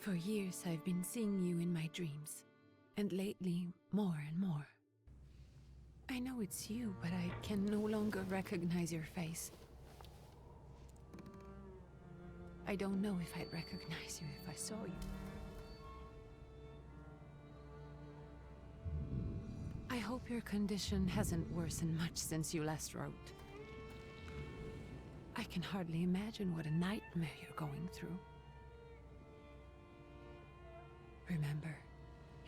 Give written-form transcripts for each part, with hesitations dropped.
For years I've been seeing you in my dreams, and lately, more and more. I know it's you, but I can no longer recognize your face. I don't know if I'd recognize you if I saw you. I hope your condition hasn't worsened much since you last wrote. I can hardly imagine what a nightmare you're going through. Remember,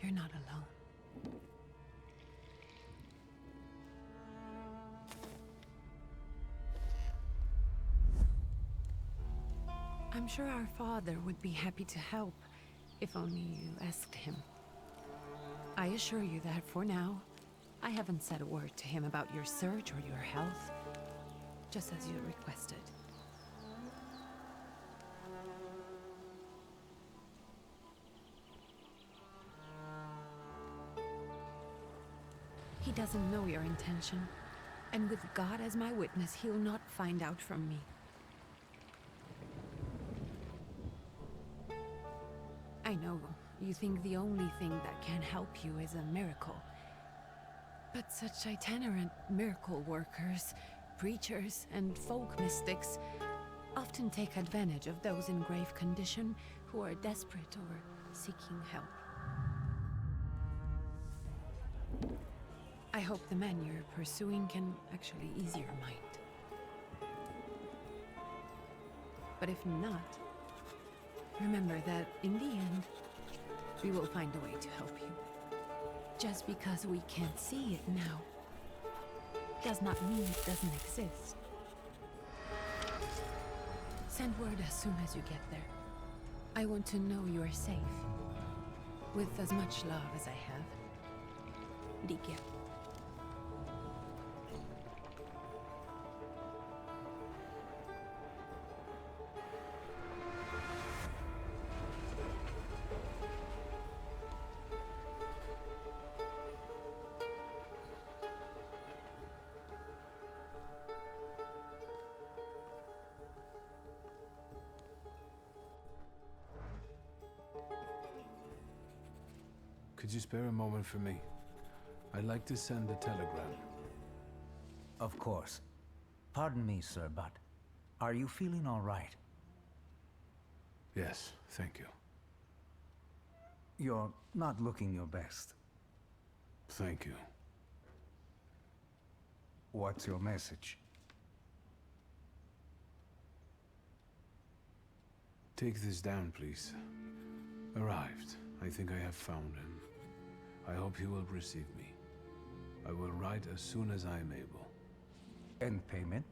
you're not alone. I'm sure our father would be happy to help, if only you asked him. I assure you that for now, I haven't said a word to him about your search or your health, just as you requested. He doesn't know your intention, and with God as my witness, he'll not find out from me. I know, you think the only thing that can help you is a miracle. But such itinerant miracle workers, preachers, and folk mystics often take advantage of those in grave condition who are desperate or seeking help. I hope the man you're pursuing can actually ease your mind. But if not, remember that in the end, we will find a way to help you. Just because we can't see it now, does not mean it doesn't exist. Send word as soon as you get there. I want to know you are safe. With as much love as I have. Ligia. Could you spare a moment for me? I'd like to send a telegram. Of course. Pardon me, sir, but are you feeling all right? Yes, thank you. You're not looking your best. Thank you. What's your message? Take this down, please. Arrived. I think I have found him. I hope he will receive me. I will write as soon as I am able. And payment?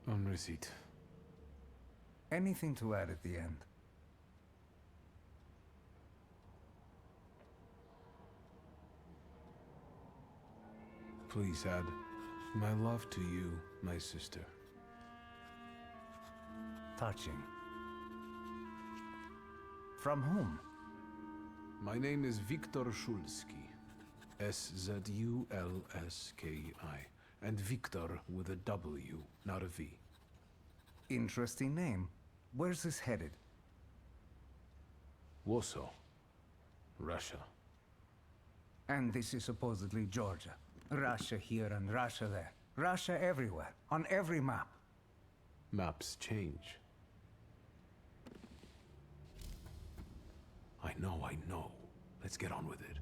On receipt. Anything to add at the end? Please add my love to you, my sister. Touching. From whom? My name is Viktor Szulski. S-Z-U-L-S-K-I. And Viktor with a W, not a V. Interesting name. Where's this headed? Warsaw, Russia. And this is supposedly Georgia. Russia here and Russia there. Russia everywhere, on every map. Maps change. I know. Let's get on with it.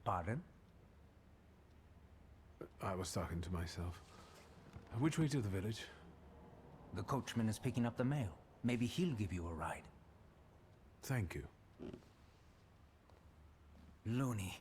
Pardon? I was talking to myself. Which way to the village? The coachman is picking up the mail. Maybe he'll give you a ride. Thank you. Loony.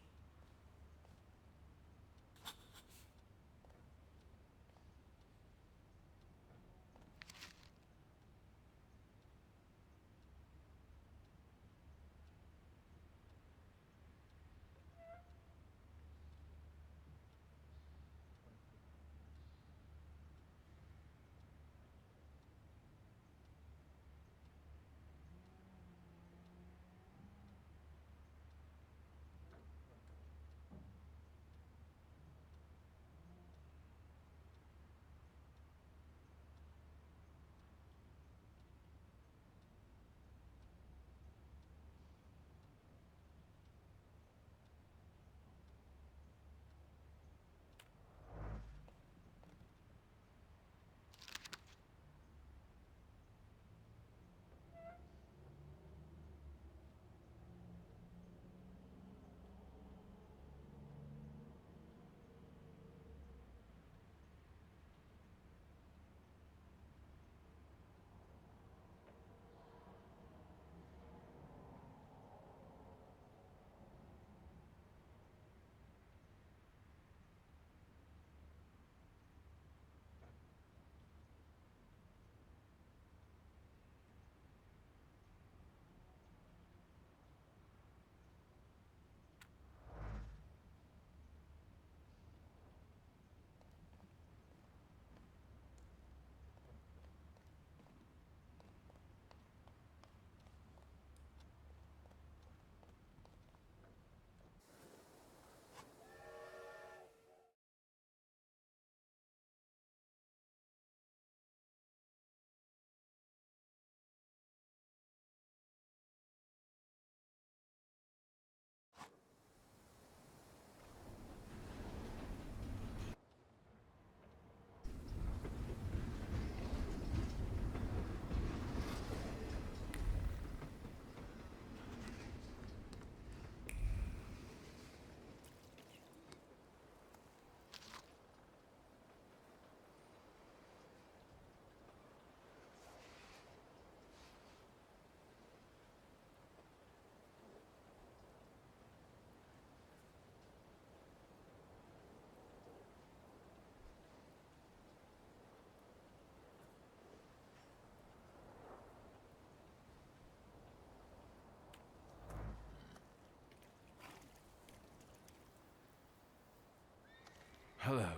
Hello.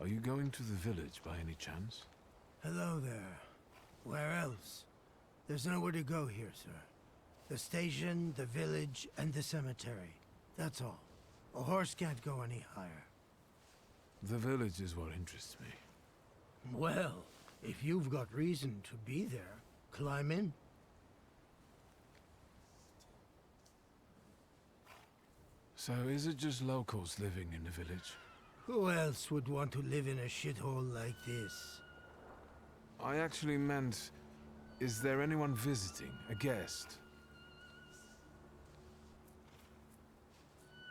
Are you going to the village by any chance? Hello there. Where else? There's nowhere to go here, sir. The station, the village, and the cemetery. That's all. A horse can't go any higher. The village is what interests me. Well, if you've got reason to be there, climb in. So is it just locals living in the village? Who else would want to live in a shithole like this? I actually meant, is there anyone visiting? A guest?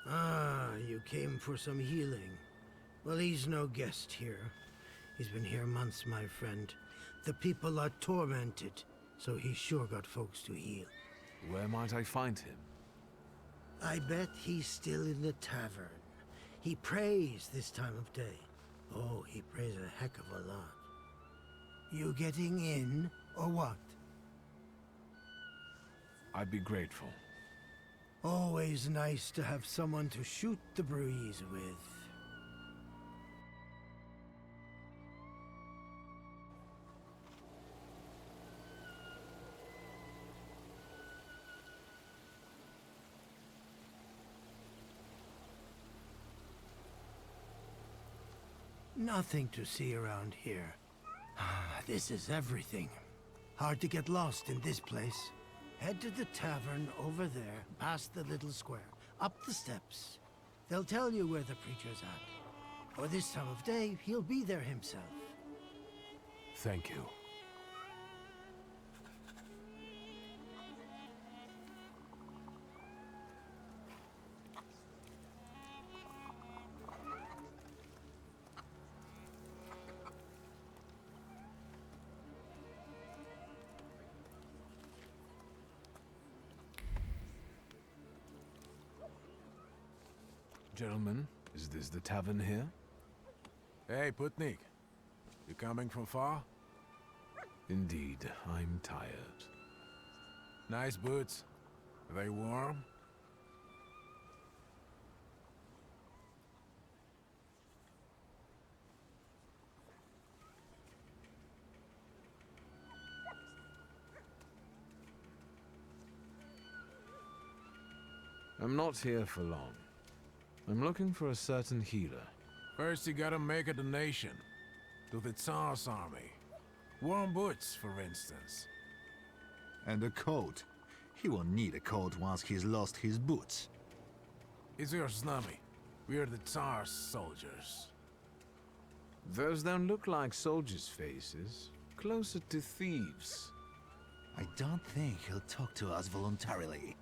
Ah, you came for some healing. Well, he's no guest here. He's been here months, my friend. The people are tormented, so he's sure got folks to heal. Where might I find him? I bet he's still in the tavern. He prays this time of day. Oh, he prays a heck of a lot. You getting in, or what? I'd be grateful. Always nice to have someone to shoot the breeze with. Nothing to see around here. This is everything. Hard to get lost in this place. Head to the tavern over there, past the little square, up the steps. They'll tell you where the preacher's at. Or this time of day, he'll be there himself. Thank you. Gentlemen, is this the tavern here? Hey, Putnik. You coming from far? Indeed, I'm tired. Nice boots. Are they warm? I'm not here for long. I'm looking for a certain healer. First you gotta make a donation. To the Tsar's army. Warm boots, for instance. And a coat. He won't need a coat once he's lost his boots. It's your snubby. We're the Tsar's soldiers. Those don't look like soldiers' faces. Closer to thieves. I don't think he'll talk to us voluntarily.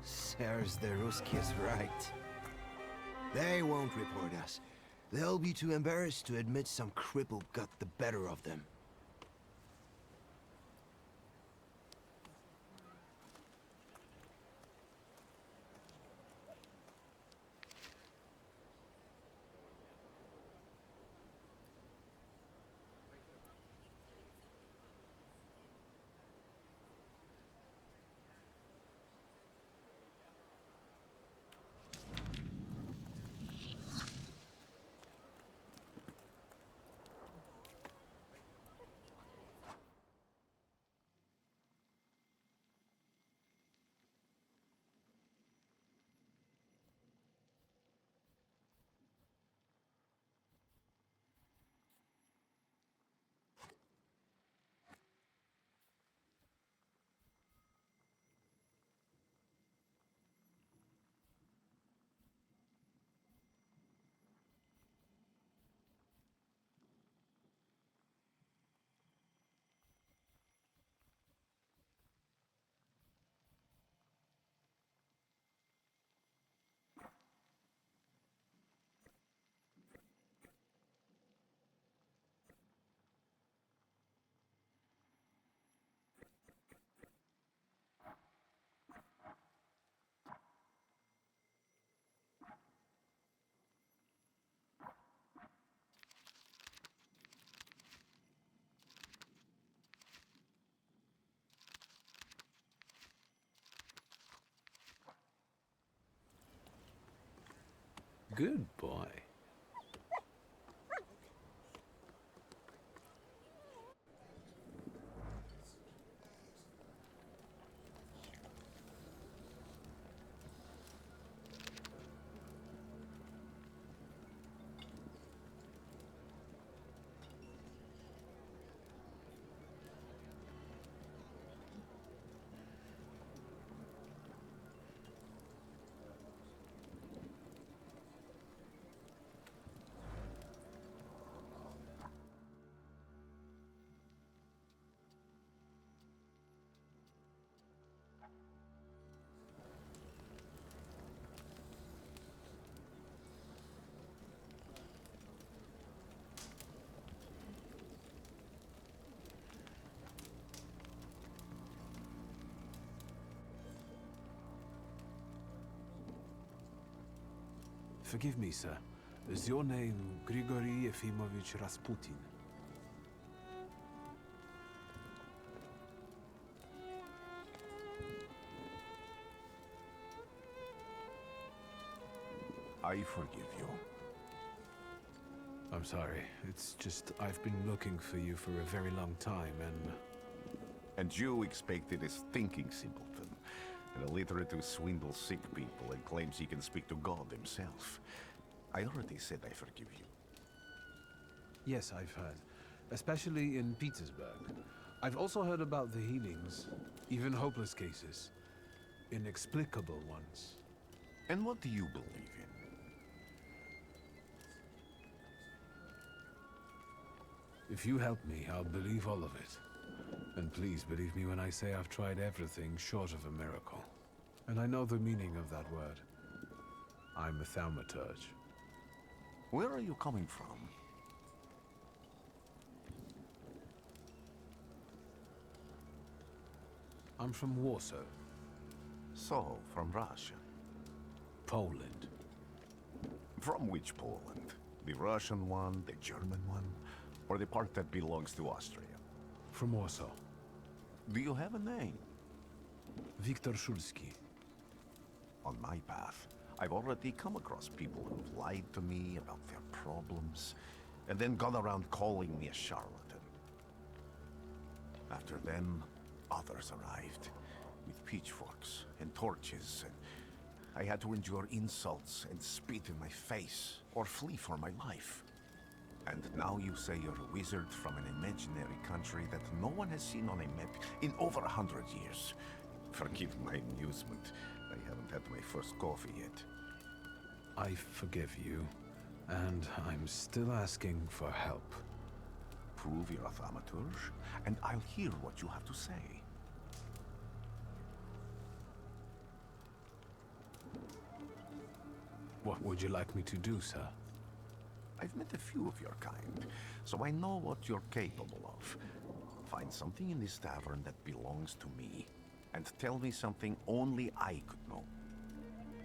Serves the Ruskies right. They won't report us. They'll be too embarrassed to admit some cripple got the better of them. Good boy. Forgive me, sir. Is your name Grigory Efimovich Rasputin? I forgive you. I'm sorry. It's just I've been looking for you for a very long time, and... And you expected a thinking simpleton, an illiterate who swindles sick people and claims he can speak to God himself. I already said I forgive you. Yes, I've heard. Especially in Petersburg. I've also heard about the healings, even hopeless cases. Inexplicable ones. And what do you believe in? If you help me, I'll believe all of it. And please believe me when I say I've tried everything short of a miracle. And I know the meaning of that word. I'm a Thaumaturge. Where are you coming from? I'm from Warsaw, So, from Russia. Poland. From which Poland? The Russian one, the German one, or the part that belongs to Austria? From Warsaw. Do you have a name? Viktor Szulski. On my path, I've already come across people who've lied to me about their problems, and then gone around calling me a charlatan. After them, others arrived, with pitchforks and torches, and I had to endure insults and spit in my face, or flee for my life. And now you say you're a wizard from an imaginary country that no one has seen on a map in over 100 years. Forgive my amusement. I haven't had my first coffee yet. I forgive you, and I'm still asking for help. Prove you're a Thaumaturge, and I'll hear what you have to say. What would you like me to do, sir? I've met a few of your kind, so I know what you're capable of. Find something in this tavern that belongs to me, and tell me something only I could know.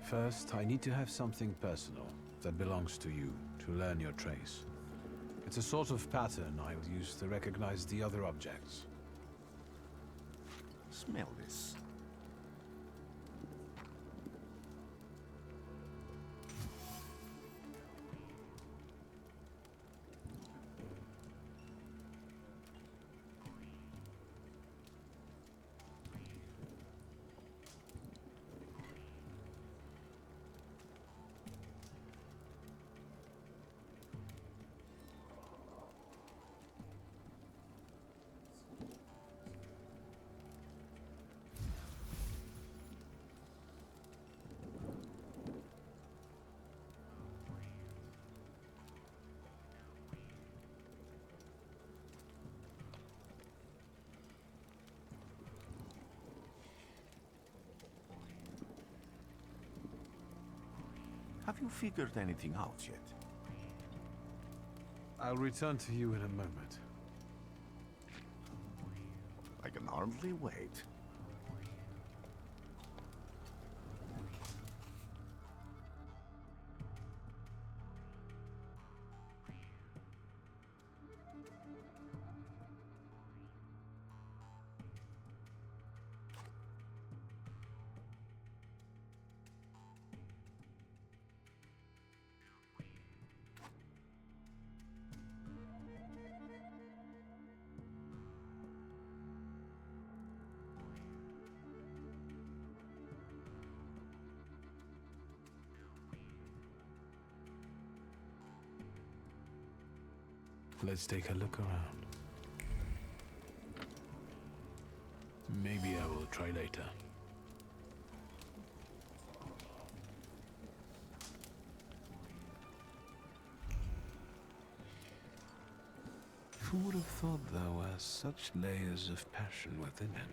First, I need to have something personal that belongs to you to learn your trace. It's a sort of pattern I would use to recognize the other objects. Smell this. Have you figured anything out yet? I'll return to you in a moment. I can hardly wait. Let's take a look around. Maybe I will try later. Who would have thought there were such layers of passion within him?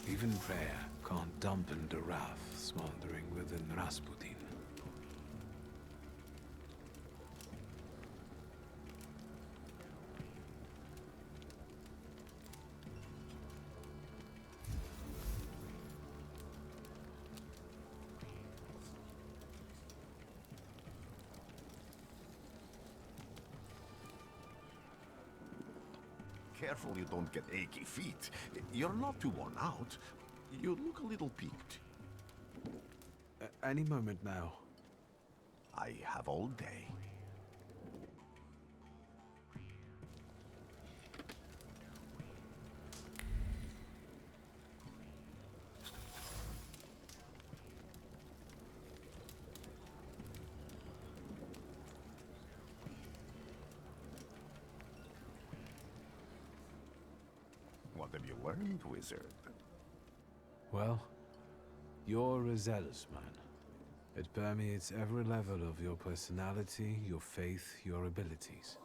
Even prayer can't dampen the wrath smoldering within Rasputin. Careful you don't get achy feet. You're not too worn out. You look a little peaked. Any moment now. I have all day. What have you learned, wizard? Well, you're a zealous man. It permeates every level of your personality, your faith, your abilities.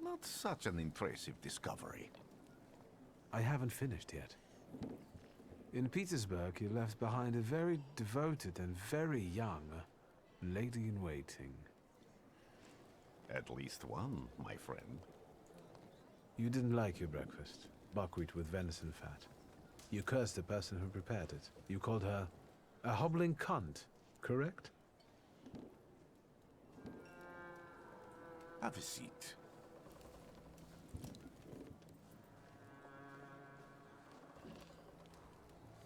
Not such an impressive discovery. I haven't finished yet. In Petersburg, you left behind a very devoted and very young lady-in-waiting. At least one, my friend. You didn't like your breakfast, buckwheat with venison fat. You cursed the person who prepared it. You called her a hobbling cunt, correct? Have a seat.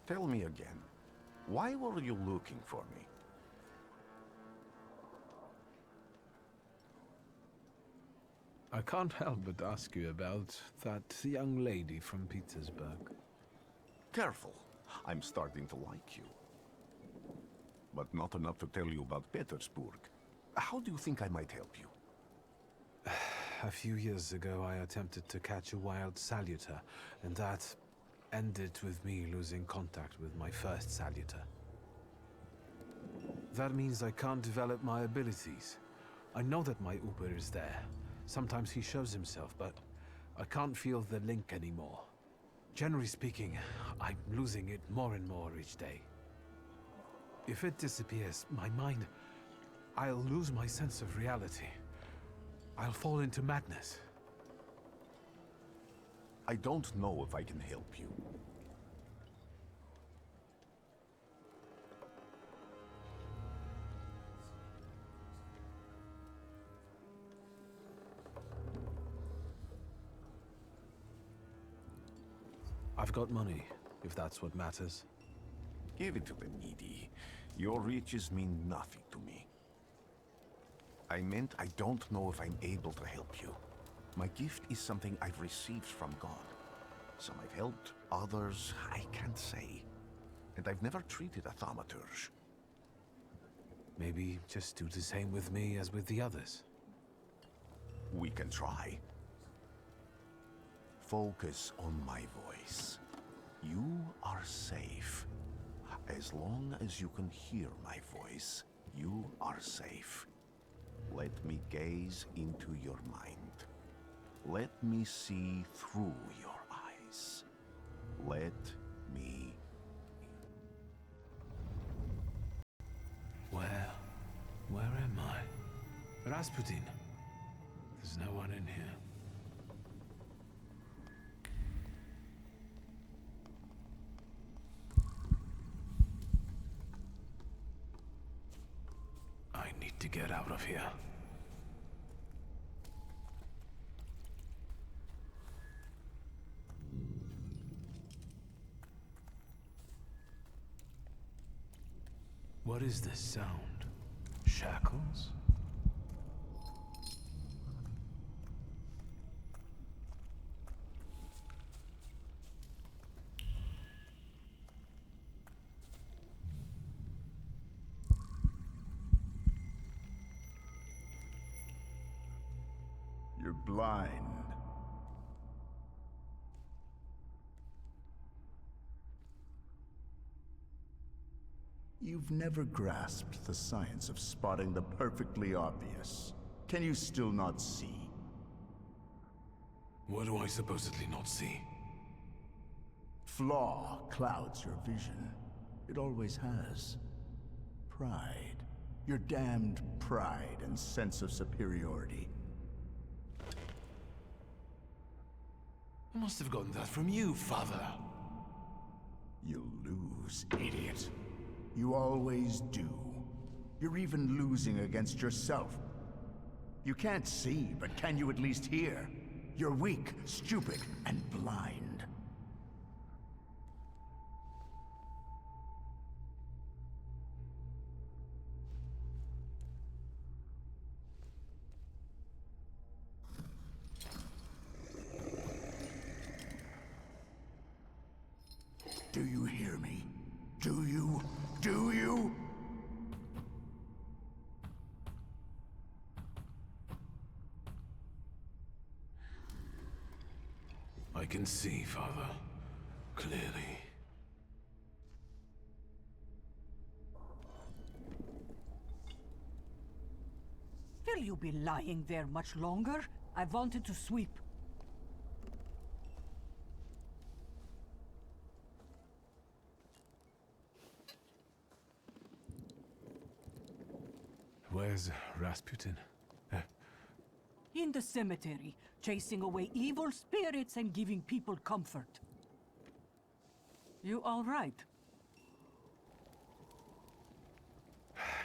Tell me again, why were you looking for me? I can't help but ask you about that young lady from Petersburg. Careful, I'm starting to like you. But not enough to tell you about Petersburg. How do you think I might help you? A few years ago, I attempted to catch a wild saluter, and that ended with me losing contact with my first saluter. That means I can't develop my abilities. I know that my Uber is there. Sometimes he shows himself, but I can't feel the link anymore. Generally speaking, I'm losing it more and more each day. If it disappears, my mind, I'll lose my sense of reality. I'll fall into madness. I don't know if I can help you. I've got money, if that's what matters. Give it to the needy. Your riches mean nothing to me. I meant I don't know if I'm able to help you. My gift is something I've received from God. Some I've helped, others I can't say. And I've never treated a Thaumaturge. Maybe just do the same with me as with the others. We can try. Focus on my voice. You are safe. As long as you can hear my voice, you are safe. Let me gaze into your mind. Let me see through your eyes. Let me... Where am I? Rasputin. There's no one in here. I need to get out of here. What is this sound? Shackles? You're blind. You've never grasped the science of spotting the perfectly obvious. Can you still not see? What do I supposedly not see? Flaw clouds your vision. It always has. Pride. Your damned pride and sense of superiority. I must have gotten that from you, Father. You'll lose, idiot. You always do. You're even losing against yourself. You can't see, but can you at least hear? You're weak, stupid, and blind. Do you hear me? Do you? Do you? I can see, Father. Clearly. Will you be lying there much longer? I wanted to sweep. Where's Rasputin? In the cemetery, chasing away evil spirits and giving people comfort. You all right?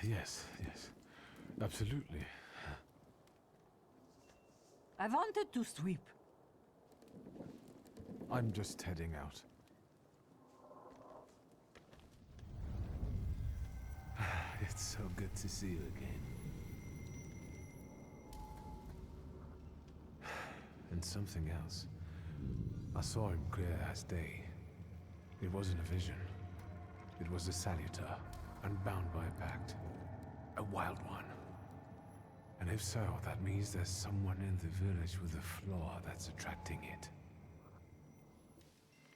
Yes, yes. Absolutely. I wanted to sweep. I'm just heading out. It's so good to see you again. And something else. I saw him clear as day. It wasn't a vision. It was a saluter, unbound by a pact. A wild one. And if so, that means there's someone in the village with a flaw that's attracting it.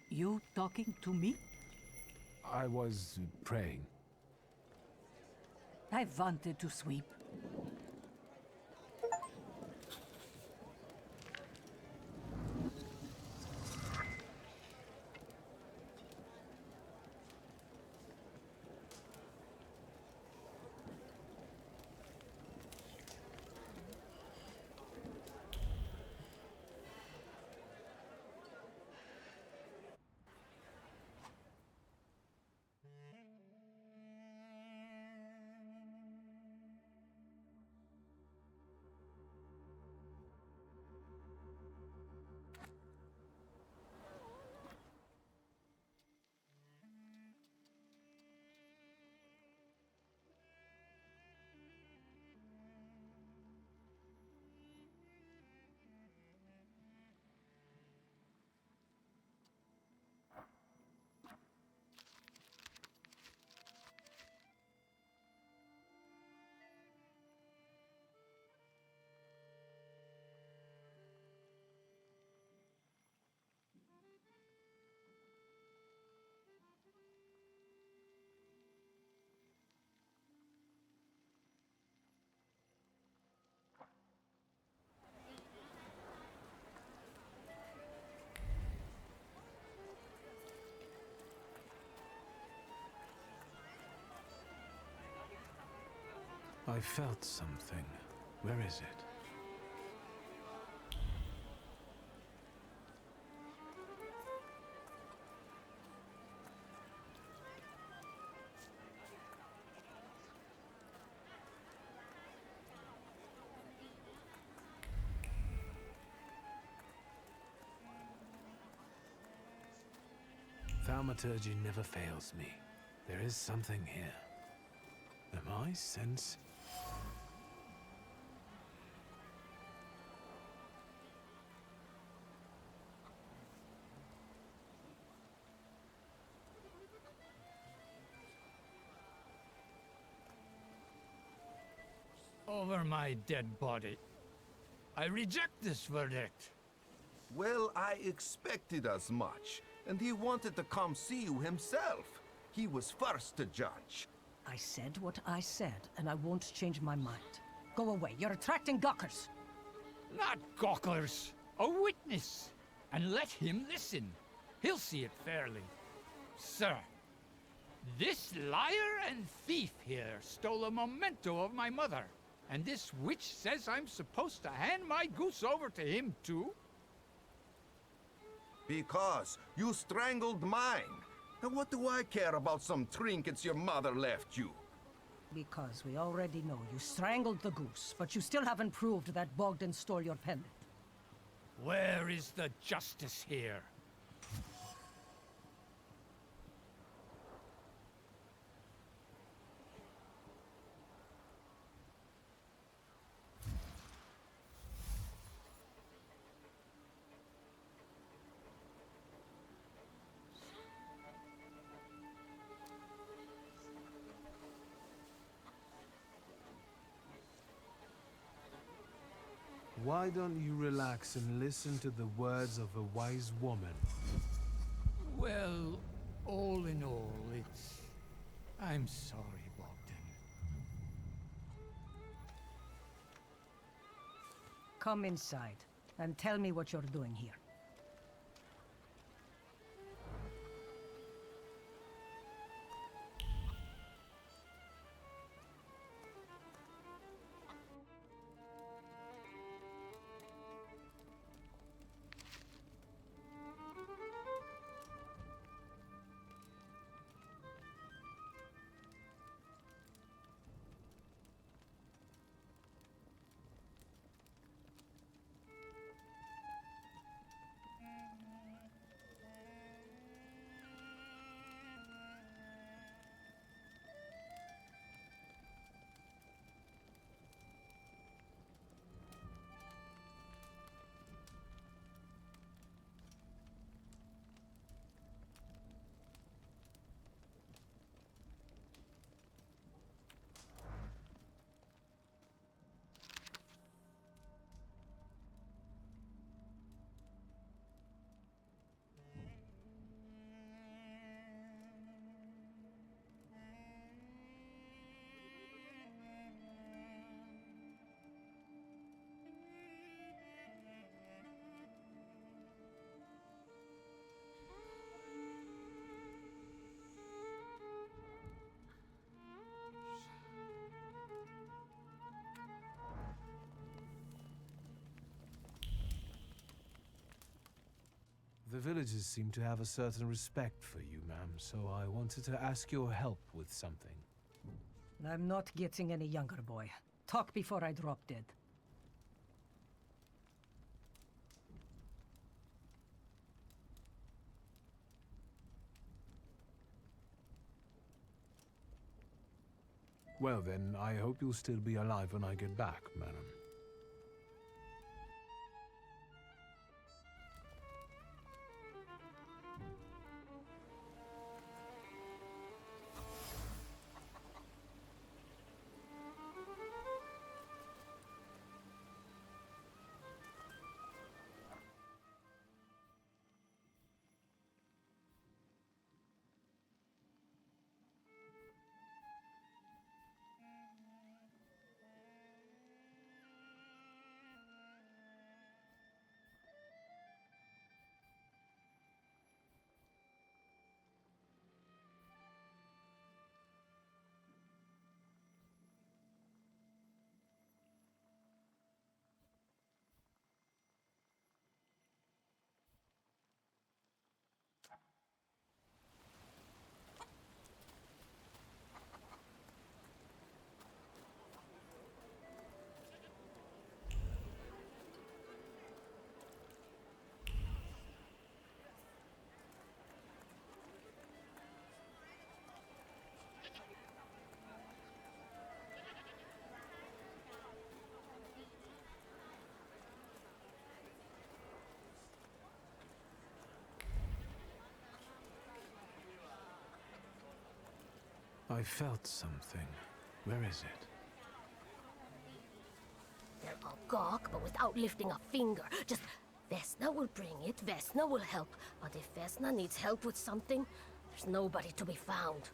You talking to me? I was praying. I wanted to sweep. I felt something. Where is it? Thaumaturge never fails me. There is something here. Am I sense? Over my dead body. I reject this verdict. Well, I expected as much. And he wanted to come see you himself. He was first to judge. I said what I said, and I won't change my mind. Go away. You're attracting gawkers. Not gawkers. A witness. And let him listen. He'll see it fairly. Sir, this liar and thief here stole a memento of my mother. And this witch says I'm supposed to hand my goose over to him too? Because you strangled mine. And what do I care about some trinkets your mother left you? Because we already know you strangled the goose, but you still haven't proved that Bogdan stole your pendant. Where is the justice here? Why don't you relax and listen to the words of a wise woman? Well, all in all, it's... I'm sorry, Bogdan. Come inside, and tell me what you're doing here. The villagers seem to have a certain respect for you, ma'am, so I wanted to ask your help with something. I'm not getting any younger, boy. Talk before I drop dead. Well then, I hope you'll still be alive when I get back, madam. I felt something. Where is it? They're all gawk, but without lifting a finger. Just, Vesna will bring it, Vesna will help. But if Vesna needs help with something, there's nobody to be found.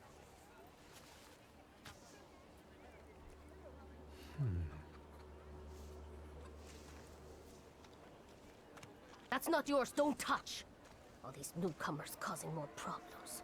That's not yours, don't touch! All these newcomers causing more problems.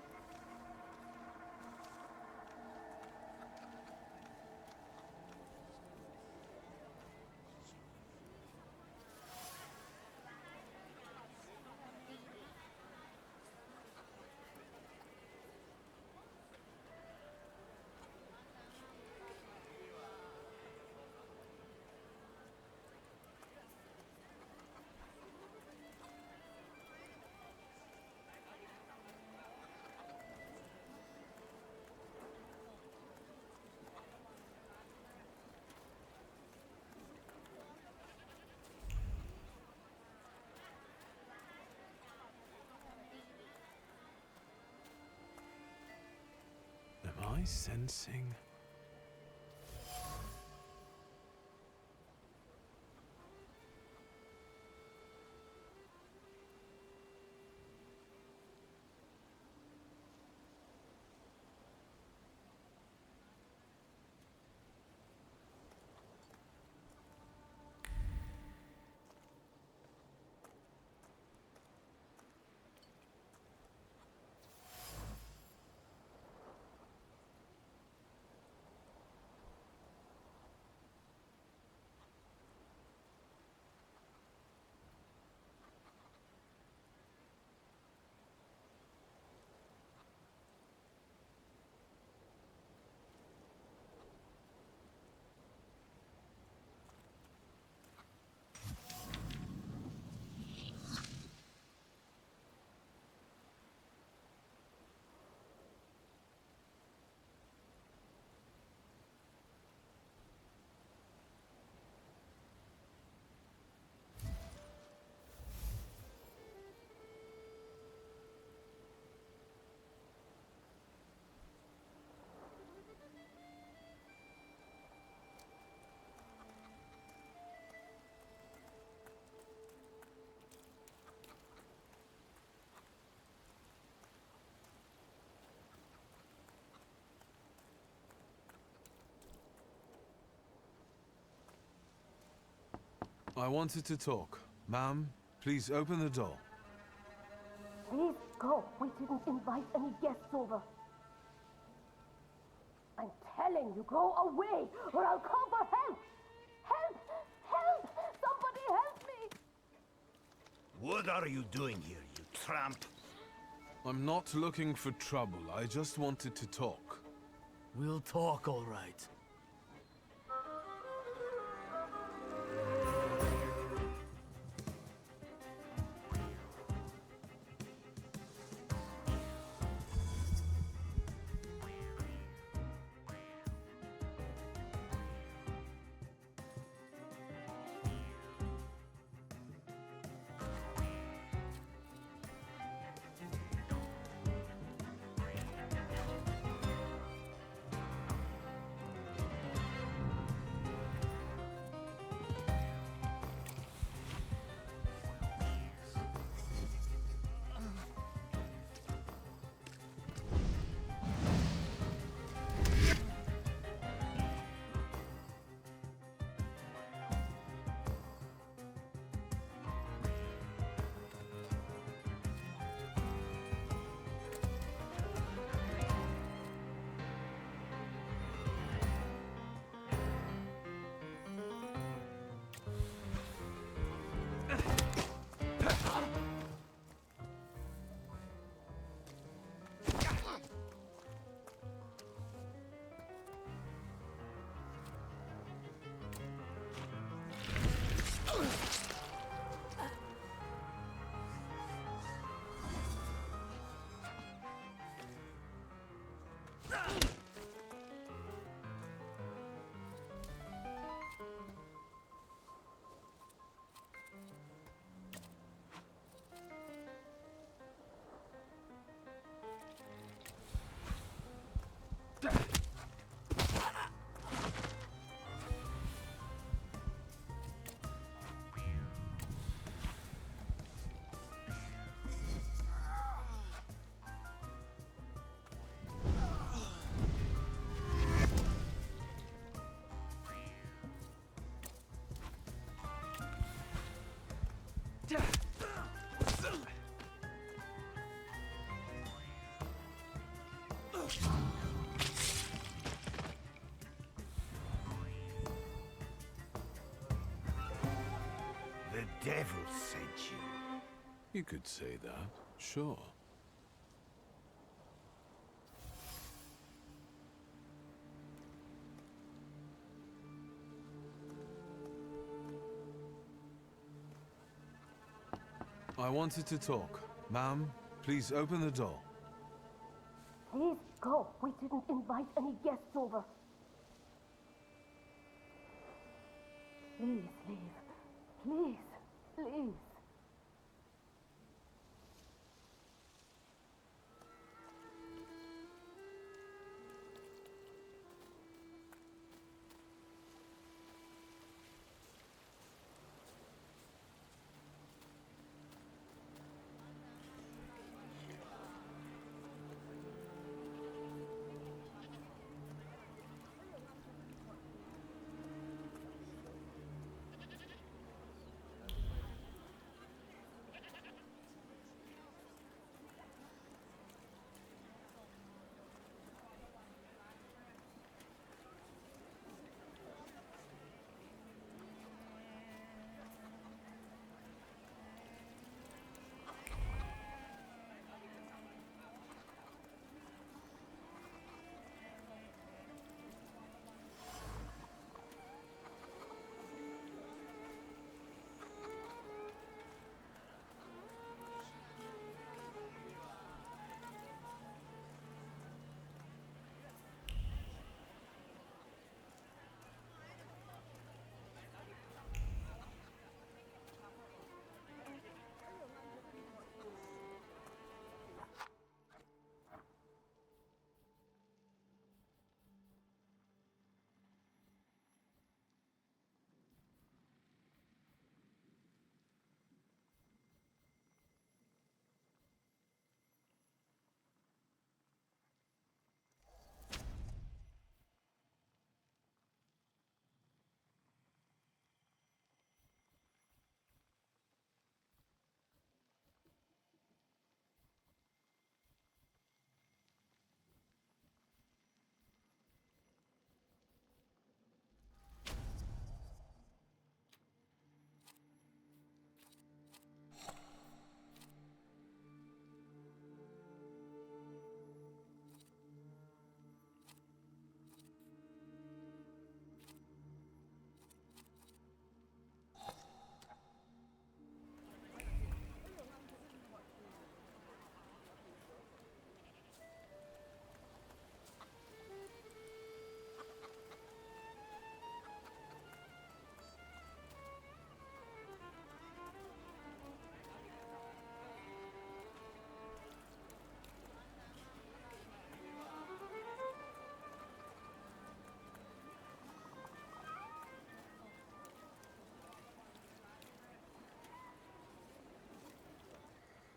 Am I sensing? I wanted to talk. Ma'am, please open the door. Please go. We didn't invite any guests over. I'm telling you, go away, or I'll call for help! Help! Help! Somebody help me! What are you doing here, you tramp? I'm not looking for trouble. I just wanted to talk. We'll talk, all right. The devil sent you. You could say that, sure. I wanted to talk. Ma'am, please open the door. Please go. We didn't invite any guests over. Please leave. Please, please.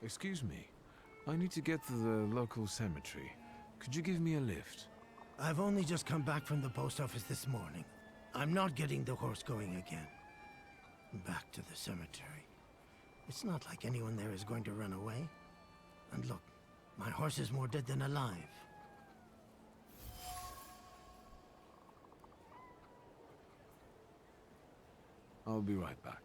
Excuse me. I need to get to the local cemetery. Could you give me a lift? I've only just come back from the post office this morning. I'm not getting the horse going again. Back to the cemetery. It's not like anyone there is going to run away. And look, my horse is more dead than alive. I'll be right back.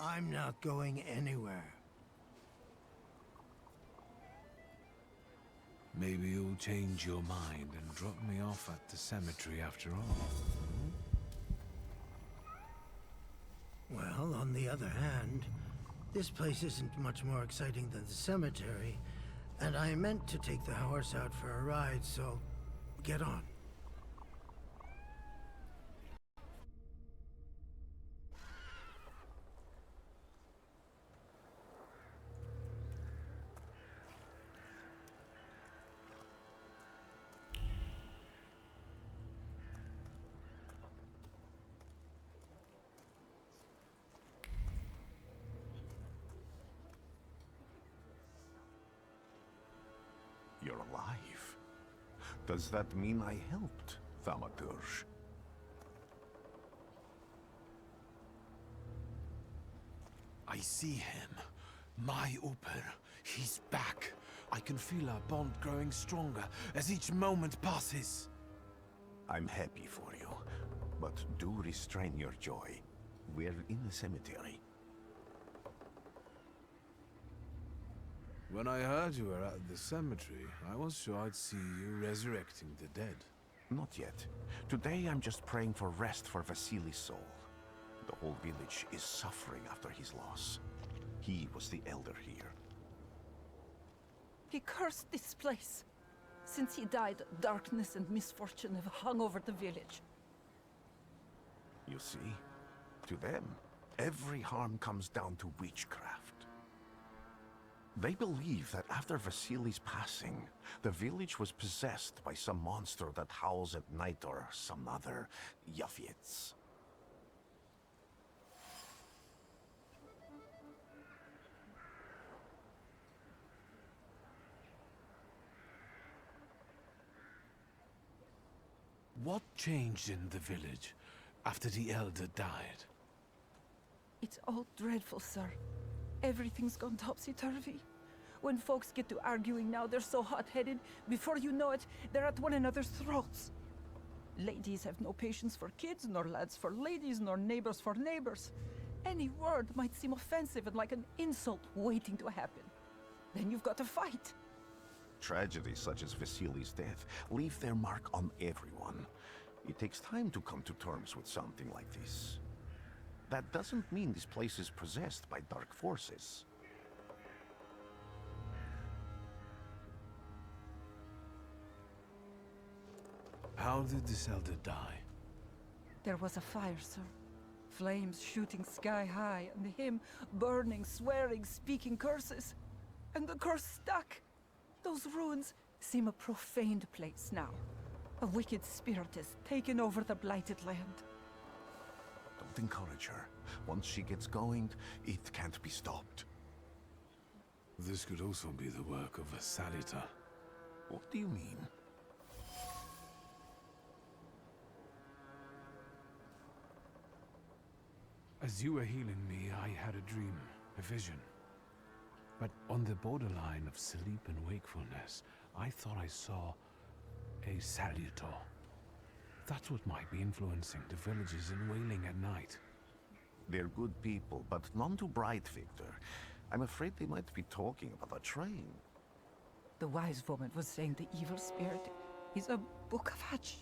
I'm not going anywhere. Maybe you'll change your mind and drop me off at the cemetery after all. Well, on the other hand, this place isn't much more exciting than the cemetery, and I meant to take the horse out for a ride, so get on. You're alive. Does that mean I helped, Thaumaturge? I see him. My Uper. He's back. I can feel our bond growing stronger as each moment passes. I'm happy for you, but do restrain your joy. We're in the cemetery. When I heard you were at the cemetery, I was sure I'd see you resurrecting the dead. Not yet. Today I'm just praying for rest for Vasili's soul. The whole village is suffering after his loss. He was the elder here. He cursed this place. Since he died, darkness and misfortune have hung over the village. You see? To them, every harm comes down to witchcraft. They believe that after Vasili's passing, the village was possessed by some monster that howls at night or some other Yafits. What changed in the village after the elder died? It's all dreadful, sir. Everything's gone topsy-turvy. When folks get to arguing now, they're so hot-headed, before you know it, they're at one another's throats. Ladies have no patience for kids, nor lads for ladies, nor neighbors for neighbors. Any word might seem offensive and like an insult waiting to happen. Then you've got to fight. Tragedies such as Vasili's death leave their mark on everyone. It takes time to come to terms with something like this. That doesn't mean this place is possessed by dark forces. How did this elder die? There was a fire, sir. Flames shooting sky high, and him burning, swearing, speaking curses. And the curse stuck. Those ruins seem a profaned place now. A wicked spirit has taken over the blighted land. Don't encourage her. Once she gets going, it can't be stopped. This could also be the work of a Salutar. What do you mean? As you were healing me, I had a dream, a vision. But on the borderline of sleep and wakefulness, I thought I saw a Salutar. That's what might be influencing the villagers in Wailing at night. They're good people, but none too bright, Victor. I'm afraid they might be talking about a train. The wise woman was saying the evil spirit is a book of hatch.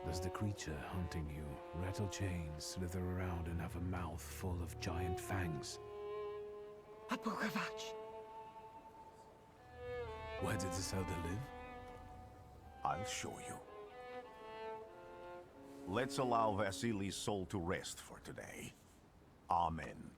Does the creature hunting you rattle chains, slither around, and have a mouth full of giant fangs? A book of hatch. Where did this elder live? I'll show you. Let's allow Vasili's soul to rest for today. Amen.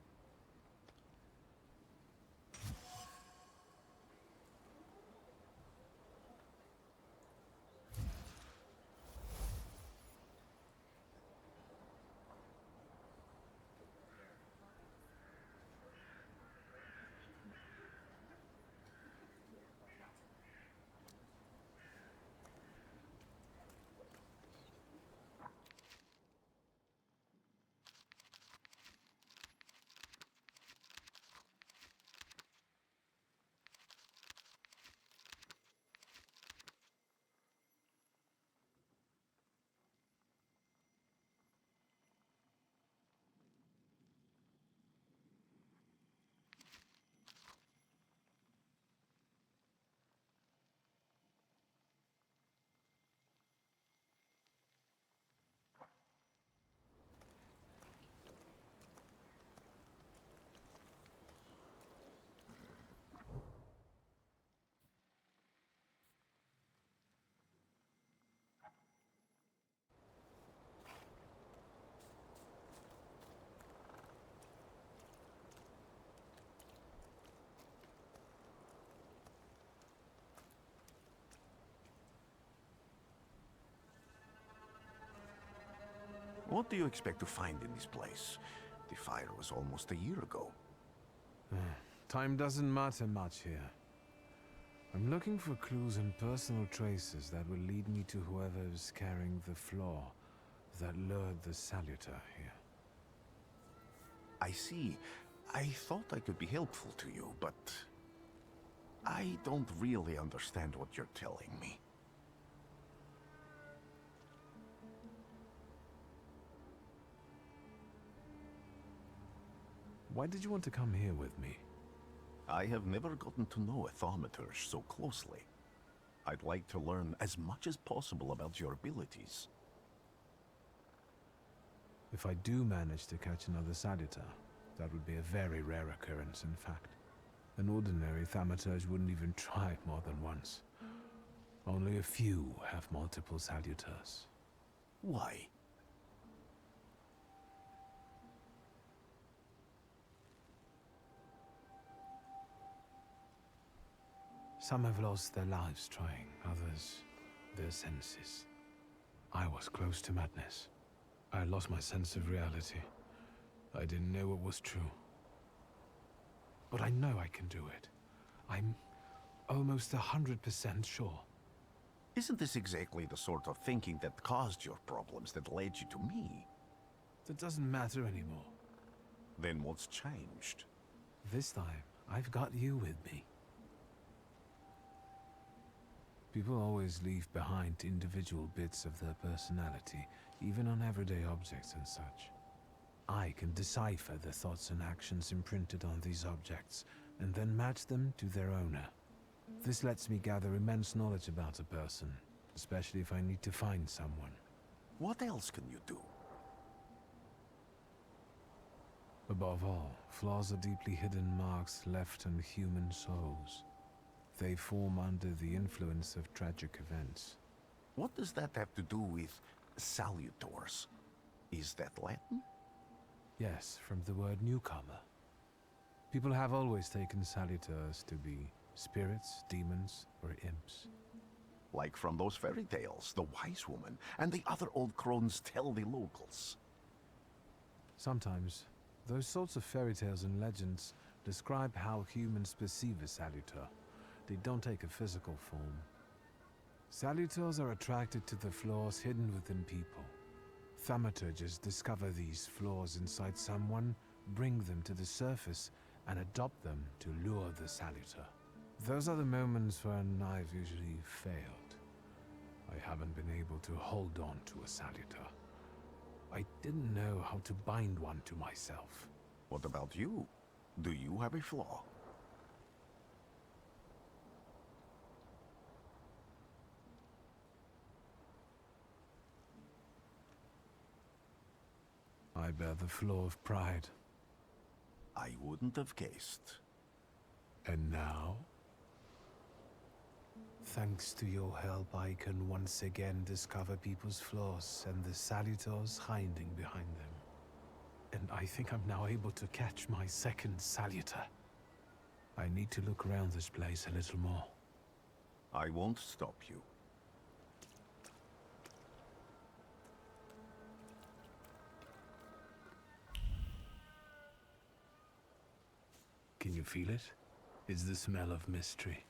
What do you expect to find in this place? The fire was almost a year ago. Time doesn't matter much here. I'm looking for clues and personal traces that will lead me to whoever is carrying the flaw that lured the Salutar here. I see. I thought I could be helpful to you, but I don't really understand what you're telling me. Why did you want to come here with me? I have never gotten to know a Thaumaturge so closely. I'd like to learn as much as possible about your abilities. If I do manage to catch another Salutar, that would be a very rare occurrence, in fact. An ordinary Thaumaturge wouldn't even try it more than once. Only a few have multiple Salutars. Why? Some have lost their lives trying, others their senses. I was close to madness. I lost my sense of reality. I didn't know what was true. But I know I can do it. I'm almost 100% sure. Isn't this exactly the sort of thinking that caused your problems that led you to me? That doesn't matter anymore. Then what's changed? This time, I've got you with me. People always leave behind individual bits of their personality, even on everyday objects and such. I can decipher the thoughts and actions imprinted on these objects, and then match them to their owner. This lets me gather immense knowledge about a person, especially if I need to find someone. What else can you do? Above all, flaws are deeply hidden marks left on human souls. They form under the influence of tragic events. What does that have to do with salutors? Is that Latin? Yes, from the word newcomer. People have always taken salutars to be spirits, demons, or imps. Like from those fairy tales, the wise woman and the other old crones tell the locals. Sometimes, those sorts of fairy tales and legends describe how humans perceive a salutor. They don't take a physical form. Salutors are attracted to the flaws hidden within people. Thaumaturges discover these flaws inside someone, bring them to the surface, and adopt them to lure the salutor. Those are the moments when I've usually failed. I haven't been able to hold on to a salutor. I didn't know how to bind one to myself. What about you? Do you have a flaw? I bear the flaw of pride. I wouldn't have guessed. And now? Thanks to your help, I can once again discover people's flaws and the salutors hiding behind them. And I think I'm now able to catch my second salutor. I need to look around this place a little more. I won't stop you. Can you feel it? It's the smell of mystery.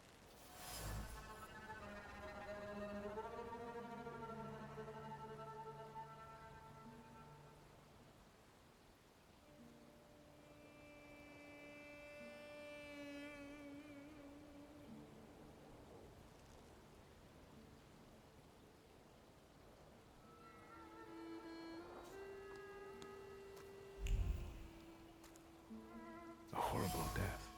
A horrible death.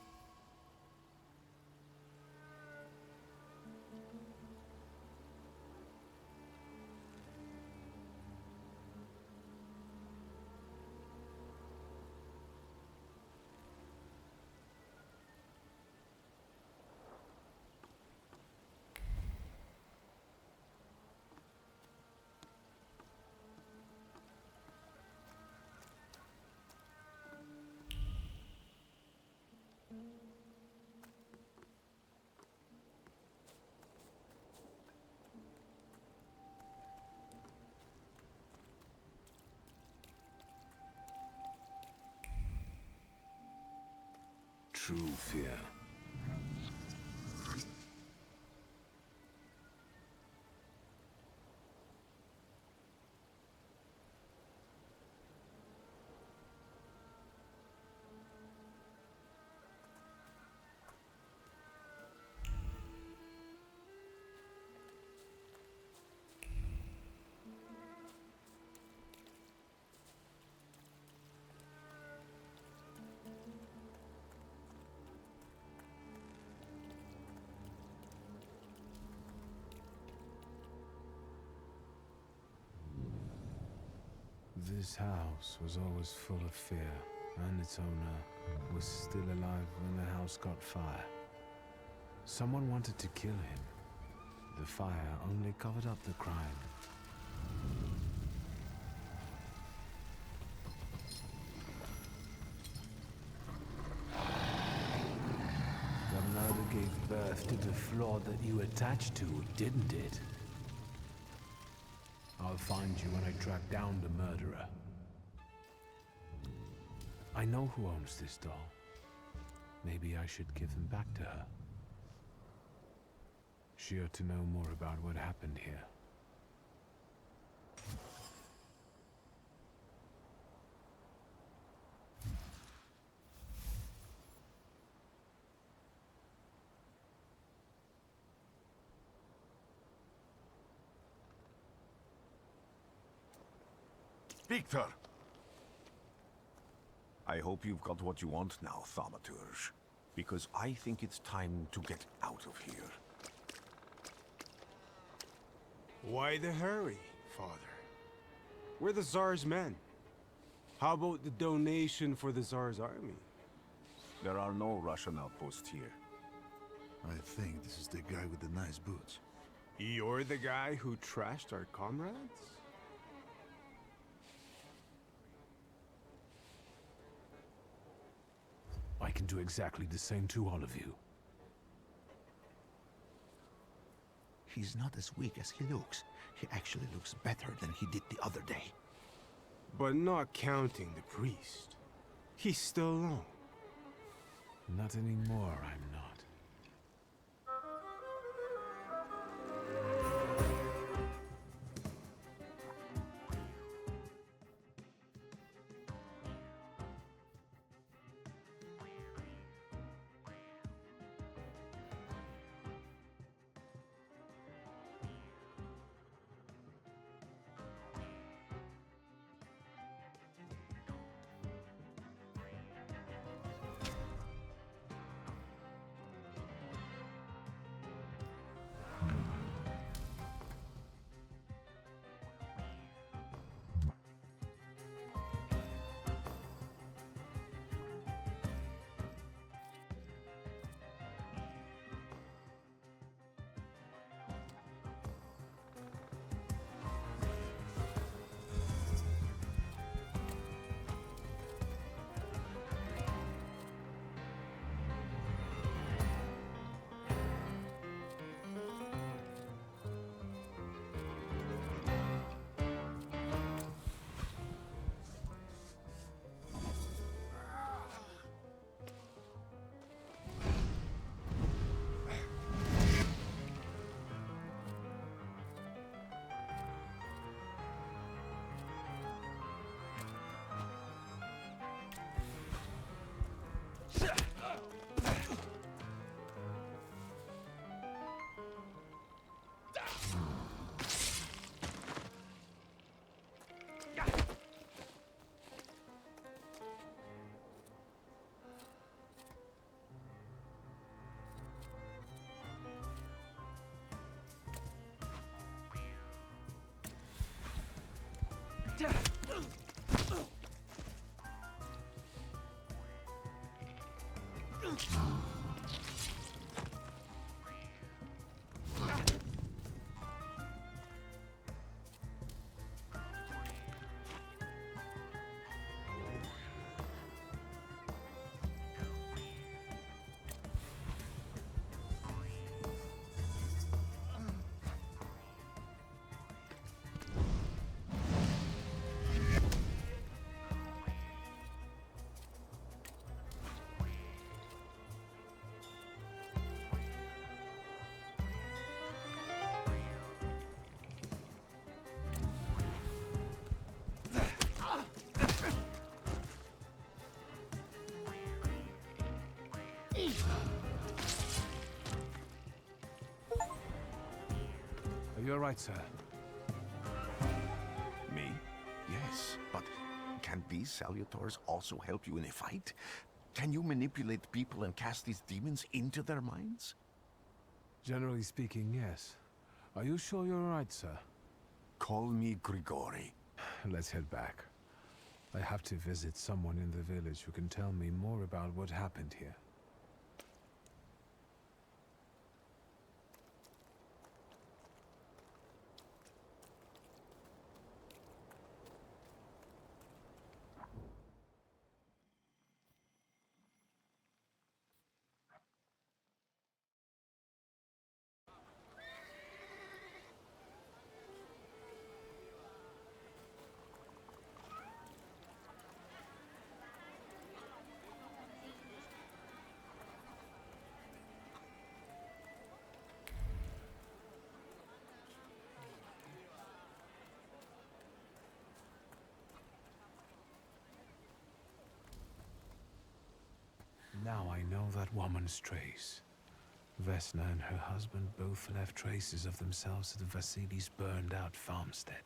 True fear. This house was always full of fear, and its owner was still alive when the house caught fire. Someone wanted to kill him. The fire only covered up the crime. The murder gave birth to the flaw that you attached to, didn't it? I'll find you when I track down the murderer. I know who owns this doll. Maybe I should give them back to her. She ought to know more about what happened here. Victor! I hope you've got what you want now, Thaumaturge. Because I think it's time to get out of here. Why the hurry, Father? We're the Tsar's men. How about the donation for the Tsar's army? There are no Russian outposts here. I think this is the guy with the nice boots. You're the guy who trashed our comrades? I can do exactly the same to all of you. He's not as weak as he looks. He actually looks better than he did the other day. But not counting the priest. He's still alone. Not anymore, I'm not. Are you all right, sir? Me? Yes, but can these salutors also help you in a fight? Can you manipulate people and cast these demons into their minds? Generally speaking, yes. Are you sure you're all right, sir? Call me Grigori. Let's head back. I have to visit someone in the village who can tell me more about what happened here. Now I know that woman's trace. Vesna and her husband both left traces of themselves at Vasily's burned-out farmstead.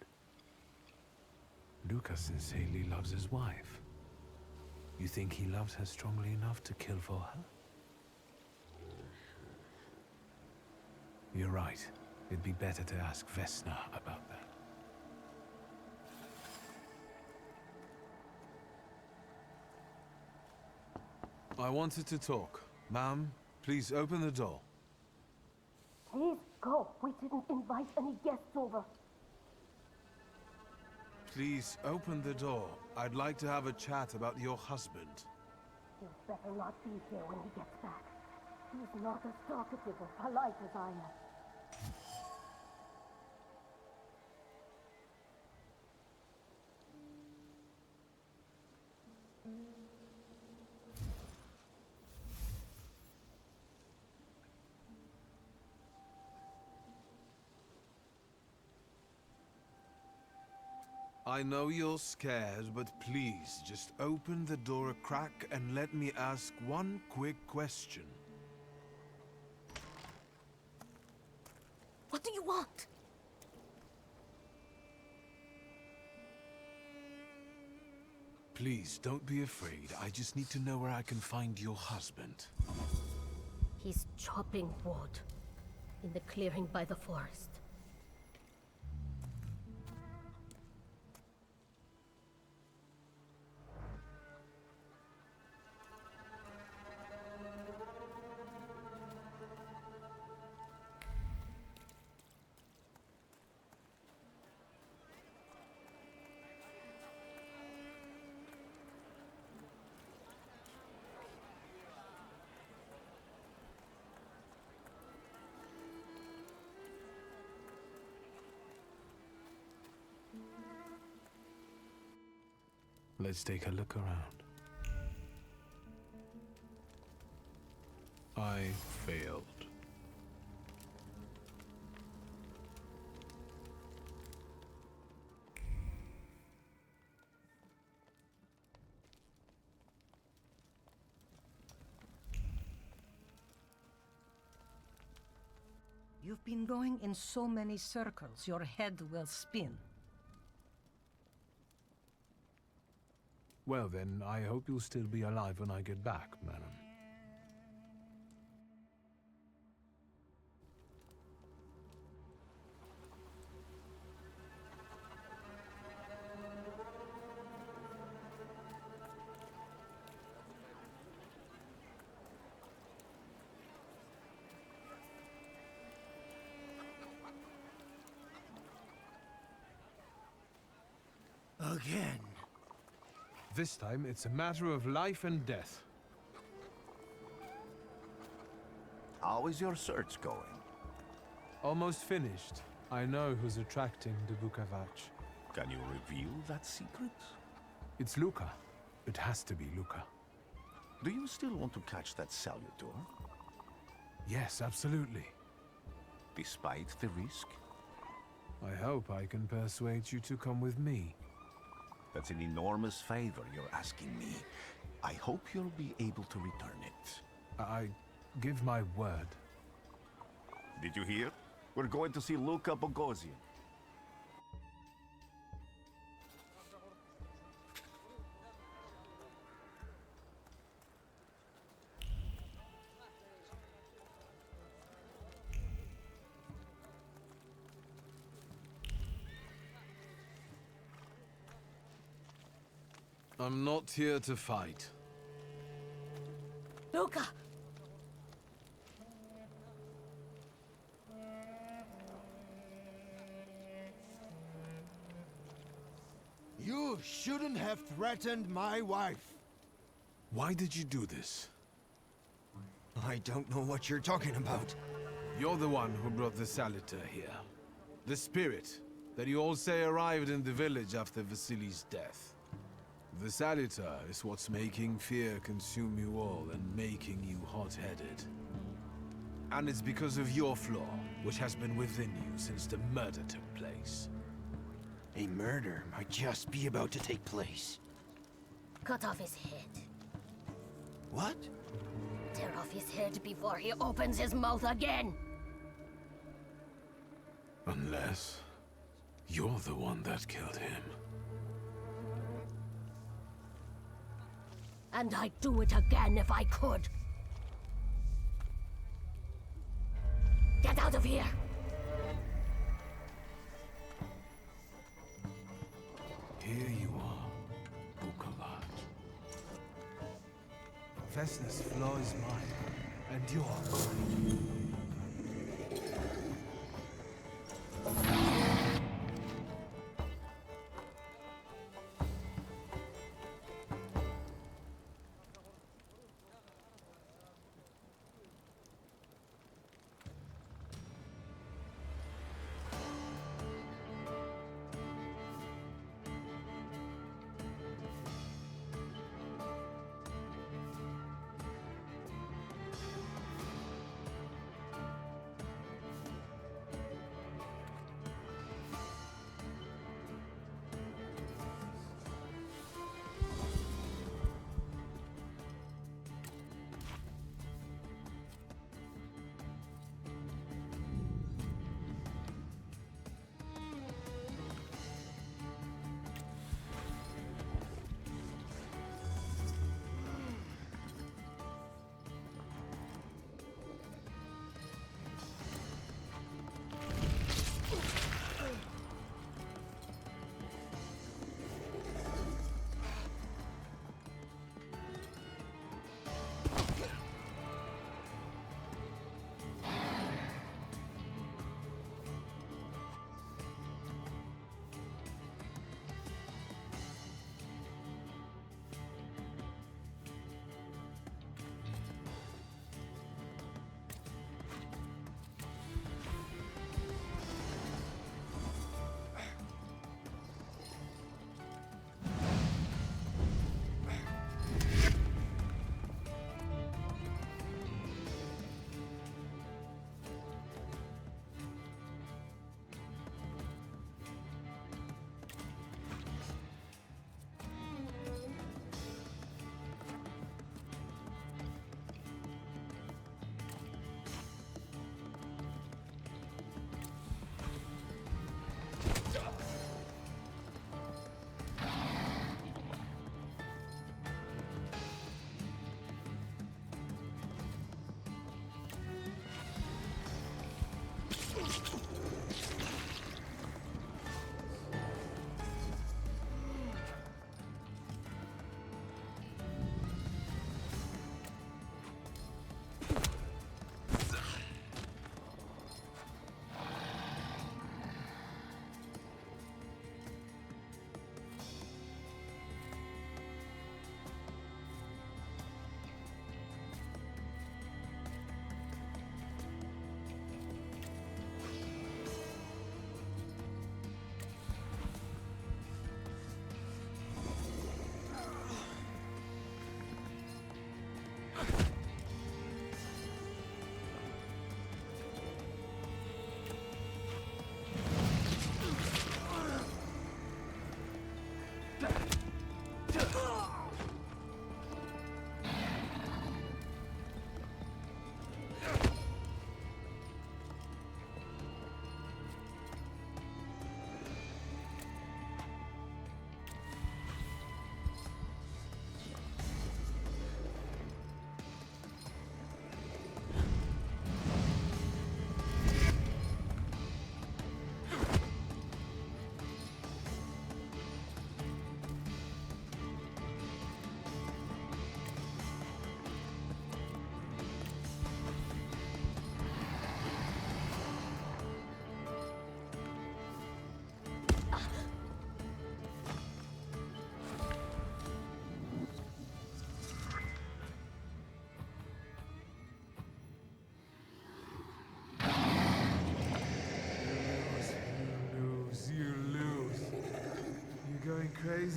Lucas says Haley loves his wife. You think he loves her strongly enough to kill for her? You're right. It'd be better to ask Vesna about that. I wanted to talk. Ma'am, please open the door. Please go. We didn't invite any guests over. Please open the door. I'd like to have a chat about your husband. He'd better not be here when he gets back. He's not as talkative or polite as I am. I know you're scared, but please, just open the door a crack and let me ask one quick question. What do you want? Please, don't be afraid. I just need to know where I can find your husband. He's chopping wood in the clearing by the forest. Let's take a look around. I failed. You've been going in so many circles, your head will spin. Well then, I hope you'll still be alive when I get back, madam. Again. This time, it's a matter of life and death. How is your search going? Almost finished. I know who's attracting the Bukavach. Can you reveal that secret? It's Luca. It has to be Luca. Do you still want to catch that Salutor? Yes, absolutely. Despite the risk? I hope I can persuade you to come with me. That's an enormous favor you're asking me. I hope you'll be able to return it. I give my word. Did you hear? We're going to see Luca Bogosian. I'm not here to fight. Luca! You shouldn't have threatened my wife. Why did you do this? I don't know what you're talking about. You're the one who brought the Salutor here. The spirit that you all say arrived in the village after Vasili's death. The Salutor is what's making fear consume you all and making you hot-headed. And it's because of your flaw, which has been within you since the murder took place. A murder might just be about to take place. Cut off his head. What? Tear off his head before he opens his mouth again! Unless you're the one that killed him. And I'd do it again if I could. Get out of here! Here you are, Bukavach. Vesna's flaw is mine, and yours.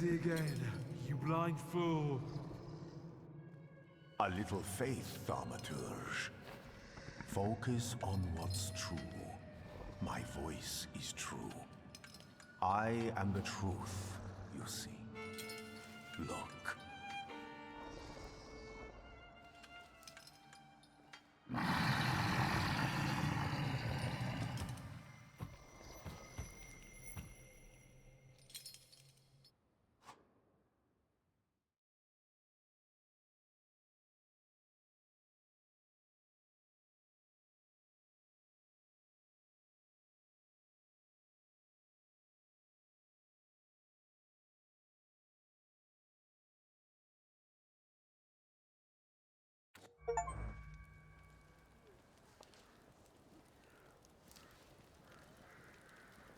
crazy again, you blind fool. A little faith, Thaumaturge. Focus on what's true. My voice is true. I am the truth, you see. Look.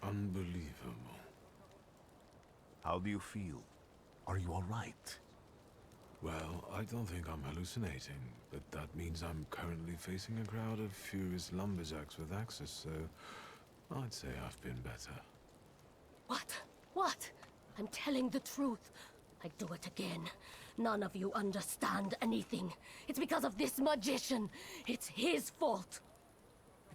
Unbelievable. How do you feel? Are you all right? Well, I don't think I'm hallucinating, but that means I'm currently facing a crowd of furious lumberjacks with axes, so I'd say I've been better. What? What? I'm telling the truth. I do it again. None of you understand anything. It's because of this magician. It's his fault.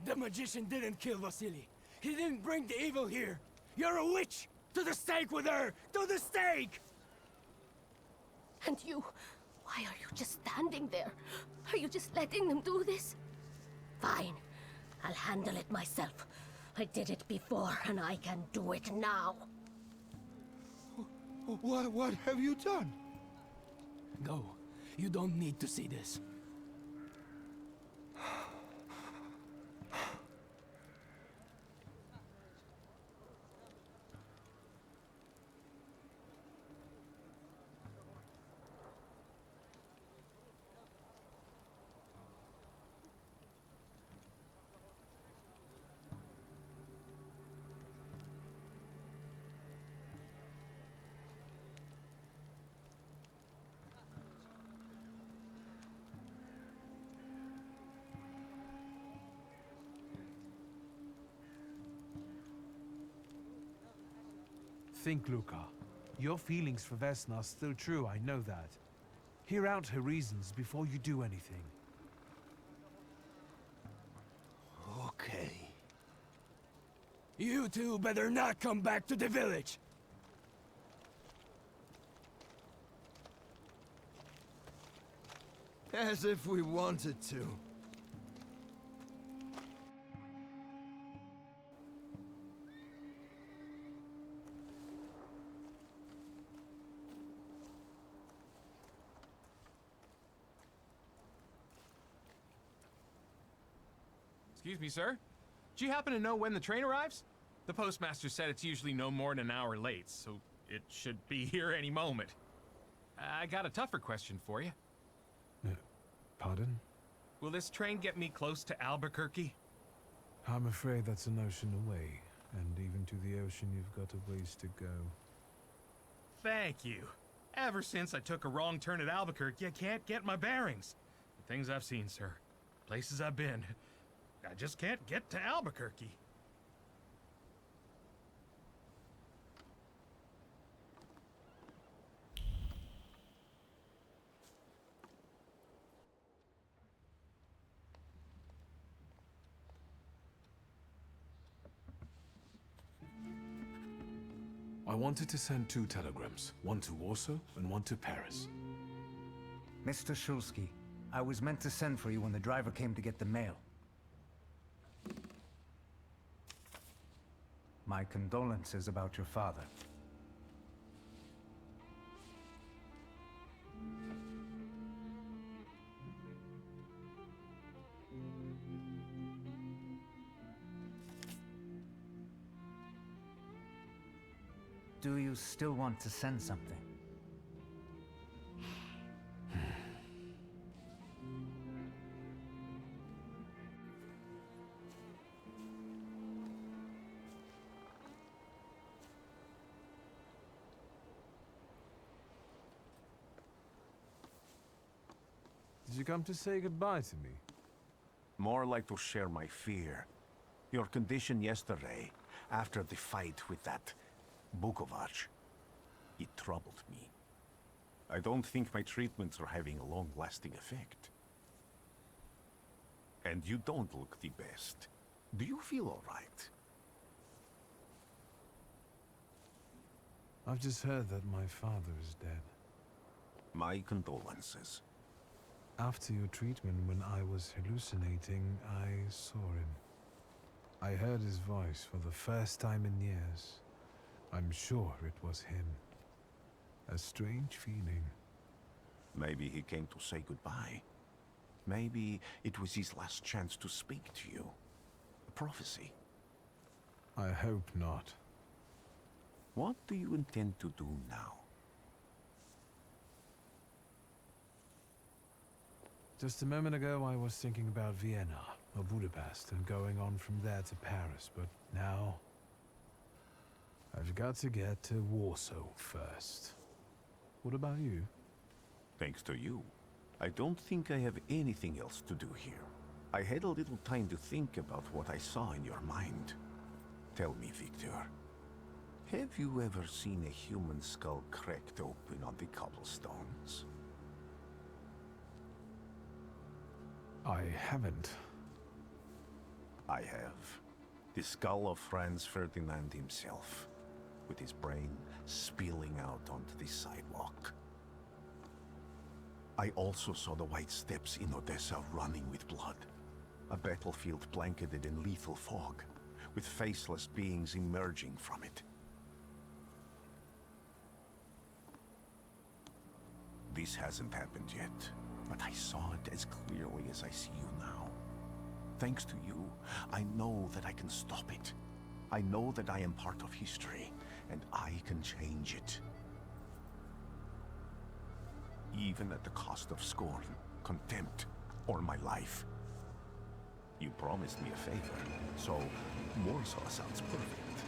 The magician didn't kill Vasily. He didn't bring the evil here. You're a witch! To the stake with her! To the stake! And you, why are you just standing there? Are you just letting them do this? Fine. I'll handle it myself. I did it before, and I can do it now. What have you done? Go. You don't need to see this. Think, Luca. Your feelings for Vesna are still true, I know that. Hear out her reasons before you do anything. Okay. You two better not come back to the village! As if we wanted to. Excuse me, sir. Do you happen to know when the train arrives? The postmaster said it's usually no more than an hour late, so it should be here any moment. I got a tougher question for you. Pardon? Will this train get me close to Albuquerque? I'm afraid that's an ocean away, and even to the ocean you've got a ways to go. Thank you. Ever since I took a wrong turn at Albuquerque, I can't get my bearings. The things I've seen, sir. Places I've been. I just can't get to Albuquerque. I wanted to send 2 telegrams, one to Warsaw and one to Paris. Mr. Shulsky, I was meant to send for you when the driver came to get the mail. My condolences about your father. Do you still want to send something? Did you come to say goodbye to me? More like to share my fear. Your condition yesterday, after the fight with that Bukovac. It troubled me. I don't think my treatments are having a long-lasting effect. And you don't look the best. Do you feel all right? I've just heard that my father is dead. My condolences. After your treatment, when I was hallucinating, I saw him. I heard his voice for the first time in years. I'm sure it was him. A strange feeling. Maybe he came to say goodbye. Maybe it was his last chance to speak to you. A prophecy. I hope not. What do you intend to do now? Just a moment ago, I was thinking about Vienna or Budapest and going on from there to Paris, but now I've got to get to Warsaw first. What about you? Thanks to you, I don't think I have anything else to do here. I had a little time to think about what I saw in your mind. Tell me, Victor, have you ever seen a human skull cracked open on the cobblestones? I haven't. I have. The skull of Franz Ferdinand himself, with his brain spilling out onto the sidewalk. I also saw the white steps in Odessa running with blood. A battlefield blanketed in lethal fog, with faceless beings emerging from it. This hasn't happened yet, but I saw it as clearly as I see you now. Thanks to you, I know that I can stop it. I know that I am part of history, and I can change it. Even at the cost of scorn, contempt, or my life. You promised me a favor, so Warsaw sounds perfect.